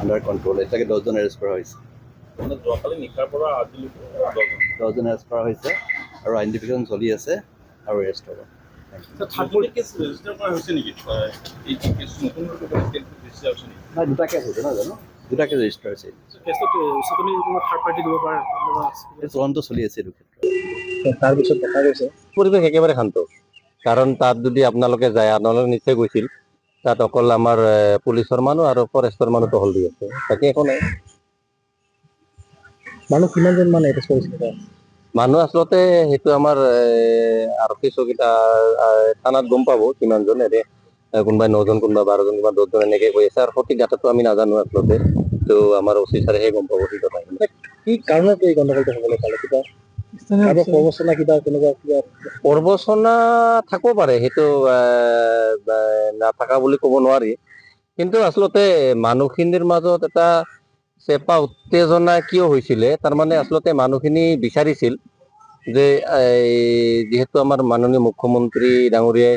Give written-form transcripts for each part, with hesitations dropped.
Under control. এতিয়ালৈকে 10জন arrest কৰা হৈছে। মানে যোৱাকালি নিশাৰ পৰা আজিলৈকে 10জন এৰেষ্ট কৰা হৈছে আৰু আইডেণ্টিফিকেশ্যন চলি আছে আৰু এৰেষ্ট হ'ব। থাৰ্ড কেছ ৰেজিষ্টাৰ কৰা হৈছে নেকি? এই কেছ নতুন ৰেজিষ্টাৰ হৈছে নেকি? নাই, দুটা কেছ হৈছে নহয় জানো, দুটা কেছ ৰেজিষ্টাৰ হৈছে। কেছটোত উচতনি থাৰ্ড পাৰ্টি দিব পাৰে। এই তদন্ত চলি আছে এইটো ক্ষেত্ৰত। তাৰপিছত দেখা গৈছে পৰিৱেশ একেবাৰে শান্ত, কাৰণ তাত যদি আপোনালোকে যায়, আপোনালোকে নিশ্চয় গৈছিল, তাত অকল আমাৰ পুলিচৰ মানুহ আৰু ফৰেষ্টৰ মানুহ টহল দি আছে, তাকে একো নাই। মানুহ কিমানজন মান এৰেষ্ট কৰিছিল? মানুহ আচলতে সেইটো আমাৰ আৰক্ষী চকীত থানাত গম পাব কিমানজন, এনে কোনোবাই 9জন, কোনোবা 12জন, কোনোবা 10জন এনেকে কৈ আছে, আৰু সঠিক ডাটাটো আমি নাজানো আচলতে, তো আমাৰ অফিচাৰেহে গম পাব সেই কথা। কি কাৰণত এই গণ্ডগোলটো হ'বলৈ পালে? কিবা প্ৰবচনা কিবা তেনেকুৱা কিবা প্ৰবচনা থাকিব পাৰে, সেইটো নাথাকা বুলি ক'ব নোৱাৰি, কিন্তু আচলতে মানুহখিনিৰ মাজত এটা চেপা উত্তেজনা কিয় হৈছিলে, তাৰমানে আচলতে মানুহখিনি বিচাৰিছিল যে যিহেতু আমাৰ মাননীয় মুখ্যমন্ত্ৰী ডাঙৰীয়াই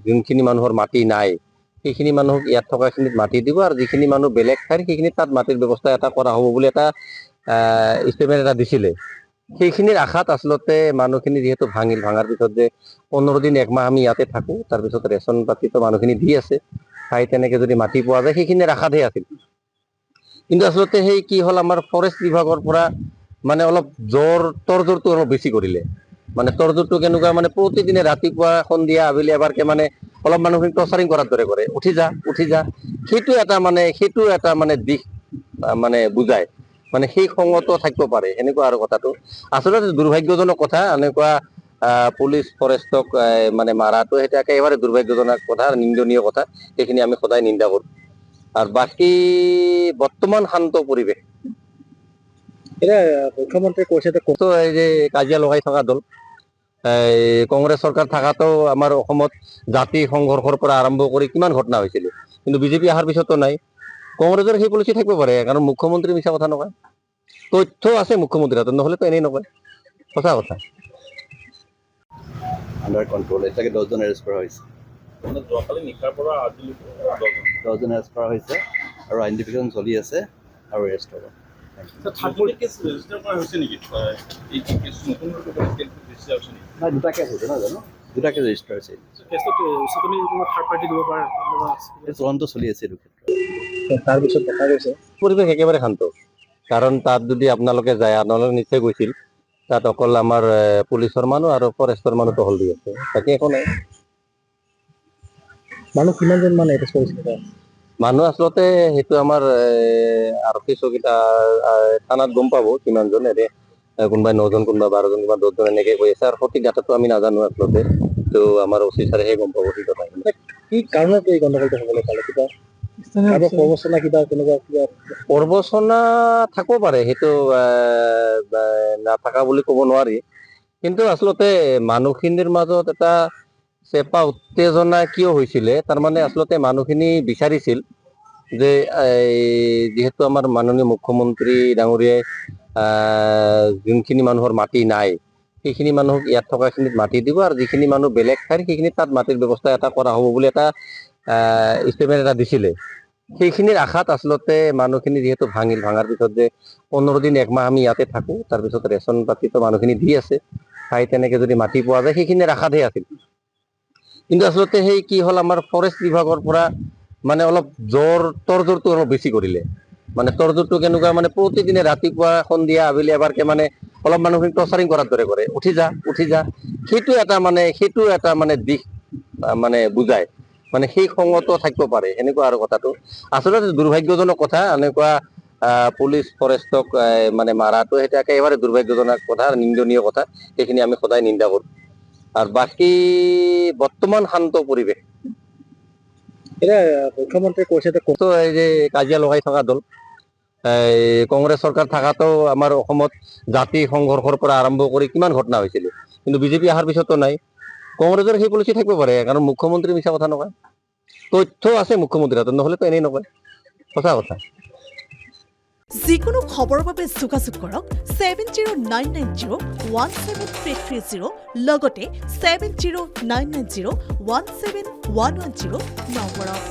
যোনখিনি মানুহৰ মাটি নাই, সেইখিনি মানুহক ইয়াত থকাখিনিত মাটি দিব, আৰু যিখিনি মানুহ বেলেগ ঠাইৰ সেইখিনি তাত মাটিৰ ব্যৱস্থা এটা কৰা হ'ব বুলি এটা ষ্টেটমেণ্ট এটা দিছিলে। সেইখিনিৰ আশাত আচলতে মানুহখিনি যিহেতু ভাঙাৰ পিছত যে 15 দিন 1 মাহ আমি ইয়াতে থাকো, তাৰপিছত ৰেচন পাতিটো মানুহখিনি দি আছে, খাই তেনেকে যদি মাটি পোৱা যায় সেইখিনিৰ আশাতহে আছিল। কিন্তু আচলতে সেই কি হ'ল, আমাৰ ফৰেষ্ট বিভাগৰ পৰা মানে অলপ তৰজোৰটো অলপ বেছি কৰিলে। মানে তৰজোৰটো কেনেকুৱা, মানে প্ৰতিদিনে ৰাতিপুৱা সন্ধিয়া আবেলি এবাৰকে মানে অলপ মানুহখিনি টৰ্চাৰিং কৰাৰ দৰে কৰে, উঠি যা, সেইটো এটা মানে দিশ মানে বুজায়, মানে সেই খঙতো থাকিব পাৰে, এনেকুৱা আৰু কথাটো। আচলতে দুৰ্ভাগ্যজনক কথা, এনেকুৱা পুলিচ ফৰেষ্টক মানে মাৰাটো সেইটো একেবাৰে দুৰ্ভাগ্যজনক কথা, নিন্দনীয় কথা, সেইখিনি আমি সদায় নিন্দা কৰোঁ। আৰু বাকী বৰ্তমান শান্ত পৰিৱেশ। এতিয়া মুখ্যমন্ত্ৰীয়ে কৈছে তো এই যে কাজিয়া লগাই থকা দল, এই কংগ্ৰেছ চৰকাৰ থকাতো আমাৰ অসমত জাতি সংঘৰ্ষৰ পৰা আৰম্ভ কৰি কিমান ঘটনা হৈছিলে, কিন্তু বিজেপি অহাৰ পিছতো নাই। কংগ্ৰেছৰ সেই পলিচি থাকিব পাৰে, কাৰণ মুখ্যমন্ত্ৰী মিছা কথা নকয়, তথ্য আছে মুখ্যমন্ত্ৰীৰ হাতত, নহ'লেতো এনেই নকয়, সঁচা কথা। Under control. এতিয়ালৈকে 10জন এৰেষ্ট কৰা হৈছে। মানে যোৱাকালি নিশাৰ পৰা আজিলৈকে 10জন এৰেষ্ট কৰা হৈছে আৰু আইডেণ্টিফিকেশ্যন চলি আছে আৰু এৰেষ্ট হ'ব। থাৰ্ড কেছ ৰেজিষ্টাৰ কৰা হৈছে নেকি? এই কেছ নতুন ৰেজিষ্টাৰ হৈছে নেকি? নাই, দুটা কেছ হৈছে নহয় জানো, দুটা কেছ ৰেজিষ্টাৰ হৈছে। কেছটোত উচতনি থাৰ্ড পাৰ্টি দিব পাৰে। এই তদন্ত চলি আছে এইটো ক্ষেত্ৰত। তাৰপিছত দেখা গৈছে পৰিৱেশ একেবাৰে শান্ত, কাৰণ তাত যদি আপোনালোকে যায়, আপোনালোকে নিশ্চয় গৈছিল, তাত অকল আমাৰ পুলিচৰ মানুহ আৰু ফৰেষ্টৰ মানুহ টহল দি আছে, তাকে একো নাই। মানুহ কিমানজন মান এৰেষ্ট কৰিছিল? মানুহ আচলতে সেইটো আমাৰ আৰক্ষী চকীত থানাত গম পাব কিমানজন, এনে কোনোবাই 9জন, কোনোবা 12জন, কোনোবা 10জন এনেকে কৈ আছে, আৰু সঠিক ডাটাটো আমি নাজানো আচলতে, তো আমাৰ অফিচাৰেহে গম পাব সেই কথা। কি কাৰণত এই গণ্ডগোলটো হ'বলৈ পালে? কিবা প্ৰবচনা কিবা তেনেকুৱা কিবা প্ৰবচনা থাকিব পাৰে, সেইটো নাথাকা বুলি ক'ব নোৱাৰি, কিন্তু আচলতে মানুহখিনিৰ মাজত এটা চেপা উত্তেজনা কিয় হৈছিলে, তাৰমানে আচলতে মানুহখিনি বিচাৰিছিল যে যিহেতু আমাৰ মাননীয় মুখ্যমন্ত্ৰী ডাঙৰীয়াই যোনখিনি মানুহৰ মাটি নাই, সেইখিনি মানুহক ইয়াত থকাখিনিত মাটি দিব, আৰু যিখিনি মানুহ বেলেগ ঠাইৰ সেইখিনি তাত মাটিৰ ব্যৱস্থা এটা কৰা হ'ব বুলি এটা ষ্টেটমেণ্ট এটা দিছিলে। সেইখিনিৰ আশাত আচলতে মানুহখিনি যিহেতু ভাঙাৰ পিছত যে 15 দিন 1 মাহ আমি ইয়াতে থাকো, তাৰপিছত ৰেচন পাতিটো মানুহখিনি দি আছে, খাই তেনেকে যদি মাটি পোৱা যায় সেইখিনিৰ আশাতহে আছিল। কিন্তু আচলতে সেই কি হ'ল, আমাৰ ফৰেষ্ট বিভাগৰ পৰা মানে অলপ তৰজোৰটো অলপ বেছি কৰিলে। মানে তৰজোৰটো কেনেকুৱা, মানে প্ৰতিদিনে ৰাতিপুৱা সন্ধিয়া আবেলি এবাৰকে মানে অলপ মানুহখিনি টৰ্চাৰিং কৰাৰ দৰে কৰে, উঠি যা, সেইটো এটা মানে দিশ মানে বুজায়, মানে সেই খঙতো থাকিব পাৰে, এনেকুৱা আৰু কথাটো। আচলতে দুৰ্ভাগ্যজনক কথা, এনেকুৱা পুলিচ ফৰেষ্টক মানে মাৰাটো সেইটো একেবাৰে দুৰ্ভাগ্যজনক কথা, নিন্দনীয় কথা, সেইখিনি আমি সদায় নিন্দা কৰোঁ। আৰু বাকী বৰ্তমান শান্ত পৰিৱেশ। এতিয়া মুখ্যমন্ত্ৰীয়ে কৈছে তো এই যে কাজিয়া লগাই থকা দল, এই কংগ্ৰেছ চৰকাৰ থকাতো আমাৰ অসমত জাতি সংঘৰ্ষৰ পৰা আৰম্ভ কৰি কিমান ঘটনা হৈছিলে, কিন্তু বিজেপি অহাৰ পিছতো নাই। কংগ্ৰেছৰ সেই পলিচি থাকিব পাৰে, কাৰণ মুখ্যমন্ত্ৰী মিছা কথা নকয়, তথ্য আছে মুখ্যমন্ত্ৰীৰ হাতত, নহ'লেতো এনেই নকয়, সঁচা কথা। যিকোনো খবৰৰ বাবে যোগাযোগ কৰক 7099017330 লগতে 7099017110 নম্বৰত।